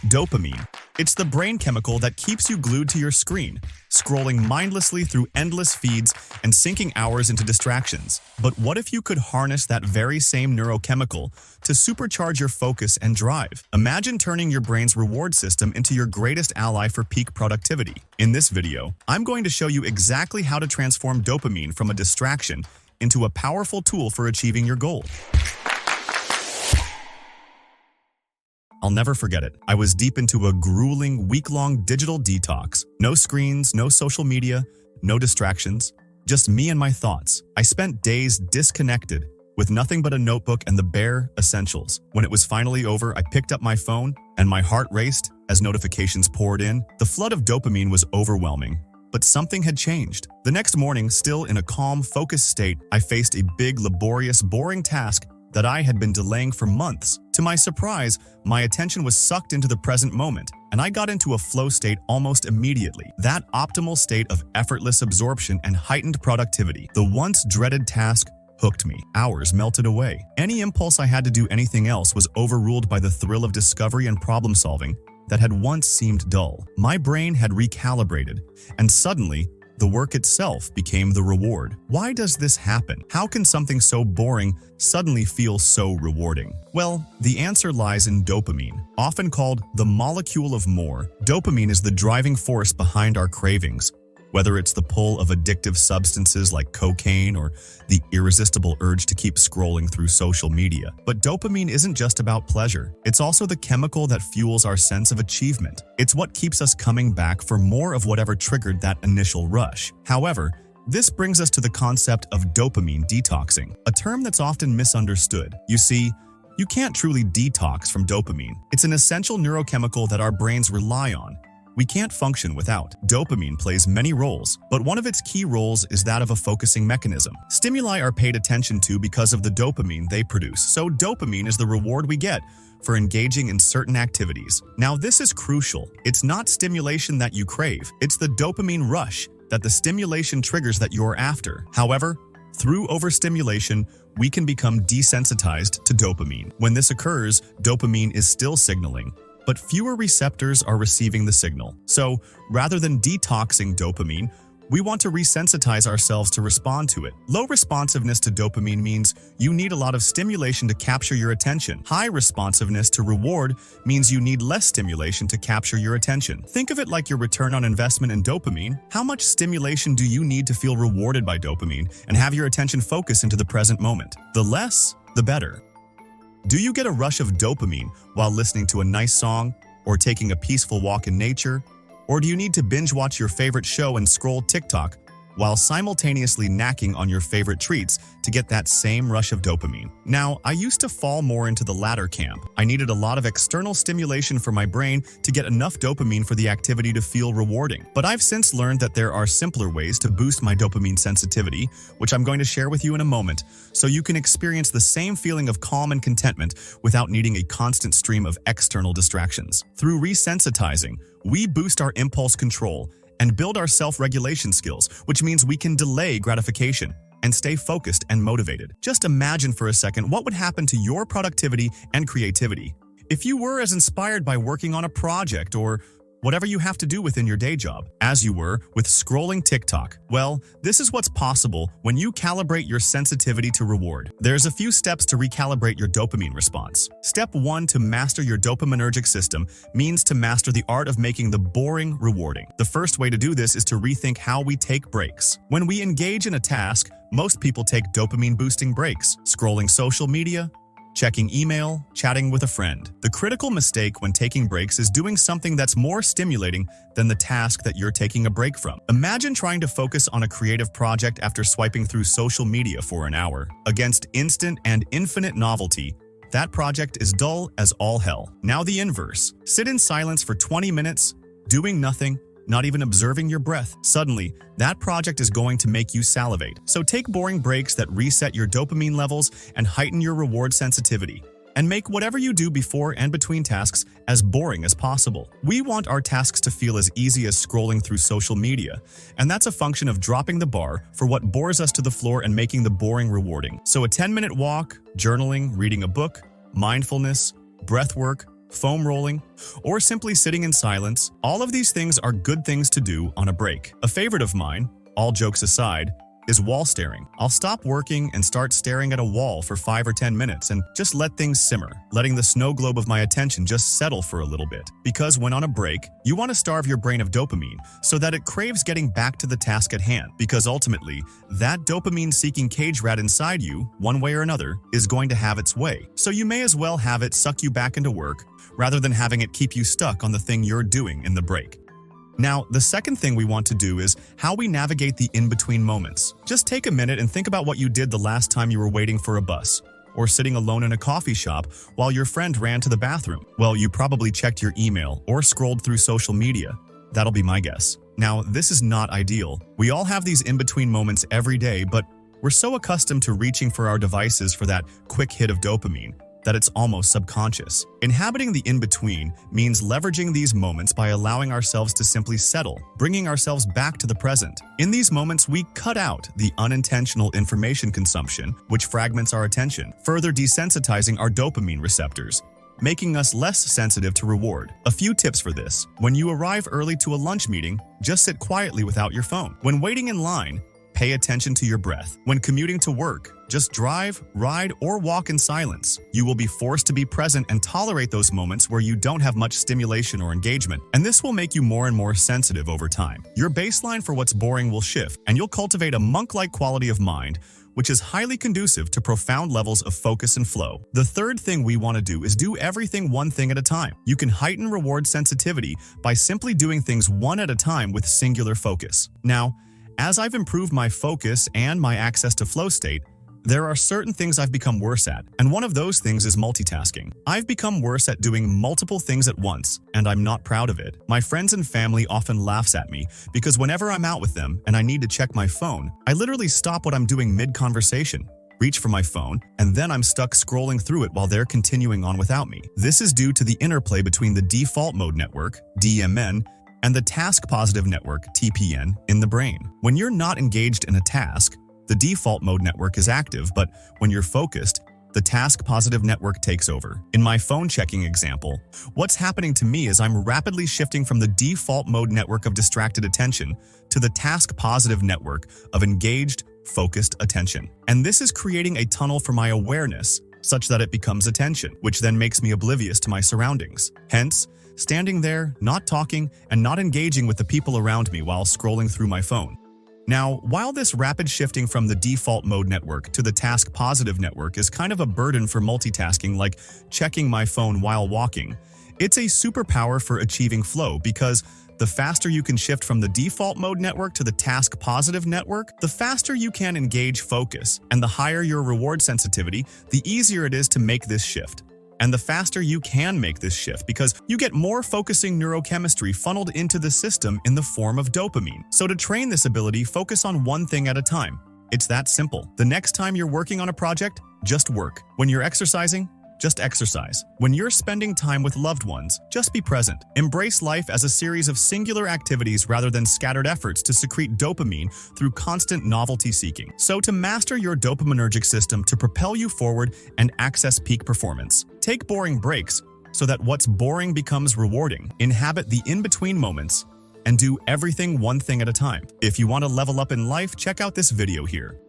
Dopamine. It's the brain chemical that keeps you glued to your screen, scrolling mindlessly through endless feeds and sinking hours into distractions. But what if you could harness that very same neurochemical to supercharge your focus and drive? Imagine turning your brain's reward system into your greatest ally for peak productivity. In this video, I'm going to show you exactly how to transform dopamine from a distraction into a powerful tool for achieving your goal. I'll never forget it. I was deep into a grueling, week-long digital detox. No screens, no social media, no distractions. Just me and my thoughts. I spent days disconnected, with nothing but a notebook and the bare essentials. When it was finally over, I picked up my phone, and my heart raced as notifications poured in. The flood of dopamine was overwhelming. But something had changed. The next morning, still in a calm, focused state, I faced a big, laborious, boring task that I had been delaying for months. To my surprise, my attention was sucked into the present moment, and I got into a flow state almost immediately. That optimal state of effortless absorption and heightened productivity. The once dreaded task hooked me. Hours melted away. Any impulse I had to do anything else was overruled by the thrill of discovery and problem solving that had once seemed dull. My brain had recalibrated, and suddenly, the work itself became the reward. Why does this happen? How can something so boring suddenly feel so rewarding? Well, the answer lies in dopamine. Often called the molecule of more, dopamine is the driving force behind our cravings. Whether it's the pull of addictive substances like cocaine or the irresistible urge to keep scrolling through social media. But dopamine isn't just about pleasure. It's also the chemical that fuels our sense of achievement. It's what keeps us coming back for more of whatever triggered that initial rush. However, this brings us to the concept of dopamine detoxing, a term that's often misunderstood. You see, you can't truly detox from dopamine. It's an essential neurochemical that our brains rely on. We can't function without. Dopamine plays many roles, but one of its key roles is that of a focusing mechanism. Stimuli are paid attention to because of the dopamine they produce, so dopamine is the reward we get for engaging in certain activities. Now, this is crucial. It's not stimulation that you crave. It's the dopamine rush that the stimulation triggers that you're after. However, through overstimulation, we can become desensitized to dopamine. When this occurs, dopamine is still signaling, but fewer receptors are receiving the signal. So, rather than detoxing dopamine, we want to resensitize ourselves to respond to it. Low responsiveness to dopamine means you need a lot of stimulation to capture your attention. High responsiveness to reward means you need less stimulation to capture your attention. Think of it like your return on investment in dopamine. How much stimulation do you need to feel rewarded by dopamine and have your attention focus into the present moment? The less, the better. Do you get a rush of dopamine while listening to a nice song or taking a peaceful walk in nature? Or do you need to binge watch your favorite show and scroll TikTok while simultaneously snacking on your favorite treats to get that same rush of dopamine? Now, I used to fall more into the latter camp. I needed a lot of external stimulation for my brain to get enough dopamine for the activity to feel rewarding. But I've since learned that there are simpler ways to boost my dopamine sensitivity, which I'm going to share with you in a moment, so you can experience the same feeling of calm and contentment without needing a constant stream of external distractions. Through resensitizing, we boost our impulse control and build our self-regulation skills, which means we can delay gratification and stay focused and motivated. Just imagine for a second what would happen to your productivity and creativity if you were as inspired by working on a project or whatever you have to do within your day job as you were with scrolling TikTok. Well, this is what's possible when you calibrate your sensitivity to reward. There's a few steps to recalibrate your dopamine response. Step 1 to master your dopaminergic system means to master the art of making the boring rewarding. The first way to do this is to rethink how we take breaks. When we engage in a task, most people take dopamine-boosting breaks, scrolling social media, checking email, chatting with a friend. The critical mistake when taking breaks is doing something that's more stimulating than the task that you're taking a break from. Imagine trying to focus on a creative project after swiping through social media for an hour. Against instant and infinite novelty, that project is dull as all hell. Now the inverse. Sit in silence for 20 minutes, doing nothing, not even observing your breath. Suddenly, that project is going to make you salivate. So take boring breaks that reset your dopamine levels and heighten your reward sensitivity. And make whatever you do before and between tasks as boring as possible. We want our tasks to feel as easy as scrolling through social media, and that's a function of dropping the bar for what bores us to the floor and making the boring rewarding. So a 10-minute walk, journaling, reading a book, mindfulness, breath work, foam rolling, or simply sitting in silence, all of these things are good things to do on a break. A favorite of mine, all jokes aside, is wall staring. I'll stop working and start staring at a wall for 5 or 10 minutes and just let things simmer, letting the snow globe of my attention just settle for a little bit. Because when on a break, you want to starve your brain of dopamine so that it craves getting back to the task at hand. Because ultimately, that dopamine-seeking cage rat inside you, one way or another, is going to have its way. So you may as well have it suck you back into work rather than having it keep you stuck on the thing you're doing in the break. Now, the second thing we want to do is how we navigate the in-between moments. Just take a minute and think about what you did the last time you were waiting for a bus, or sitting alone in a coffee shop while your friend ran to the bathroom. Well, you probably checked your email or scrolled through social media. That'll be my guess. Now, this is not ideal. We all have these in-between moments every day, but we're so accustomed to reaching for our devices for that quick hit of dopamine that it's almost subconscious. Inhabiting the in-between means leveraging these moments by allowing ourselves to simply settle, bringing ourselves back to the present. In these moments, we cut out the unintentional information consumption, which fragments our attention, further desensitizing our dopamine receptors, making us less sensitive to reward. A few tips for this. When you arrive early to a lunch meeting, just sit quietly without your phone. When waiting in line, pay attention to your breath. When commuting to work, just drive, ride, or walk in silence. You will be forced to be present and tolerate those moments where you don't have much stimulation or engagement, and this will make you more and more sensitive over time. Your baseline for what's boring will shift, and you'll cultivate a monk-like quality of mind, which is highly conducive to profound levels of focus and flow. The third thing we want to do is do everything one thing at a time. You can heighten reward sensitivity by simply doing things one at a time with singular focus. Now, as I've improved my focus and my access to flow state, there are certain things I've become worse at, and one of those things is multitasking. I've become worse at doing multiple things at once, and I'm not proud of it. My friends and family often laughs at me because whenever I'm out with them and I need to check my phone, I literally stop what I'm doing mid-conversation, reach for my phone, and then I'm stuck scrolling through it while they're continuing on without me. This is due to the interplay between the default mode network, DMN, and the task-positive network, TPN, in the brain. When you're not engaged in a task, the default mode network is active, but when you're focused, the task-positive network takes over. In my phone checking example, what's happening to me is I'm rapidly shifting from the default mode network of distracted attention to the task-positive network of engaged, focused attention. And this is creating a tunnel for my awareness, such that it becomes attention, which then makes me oblivious to my surroundings. Hence, standing there, not talking, and not engaging with the people around me while scrolling through my phone. Now, while this rapid shifting from the default mode network to the task-positive network is kind of a burden for multitasking, like checking my phone while walking, it's a superpower for achieving flow because the faster you can shift from the default mode network to the task-positive network, the faster you can engage focus, and the higher your reward sensitivity, the easier it is to make this shift. And the faster you can make this shift because you get more focusing neurochemistry funneled into the system in the form of dopamine. So to train this ability, focus on one thing at a time. It's that simple. The next time you're working on a project, just work. When you're exercising, just exercise. When you're spending time with loved ones, just be present. Embrace life as a series of singular activities rather than scattered efforts to secrete dopamine through constant novelty seeking. So to master your dopaminergic system to propel you forward and access peak performance, take boring breaks so that what's boring becomes rewarding. Inhabit the in-between moments and do everything one thing at a time. If you want to level up in life, check out this video here.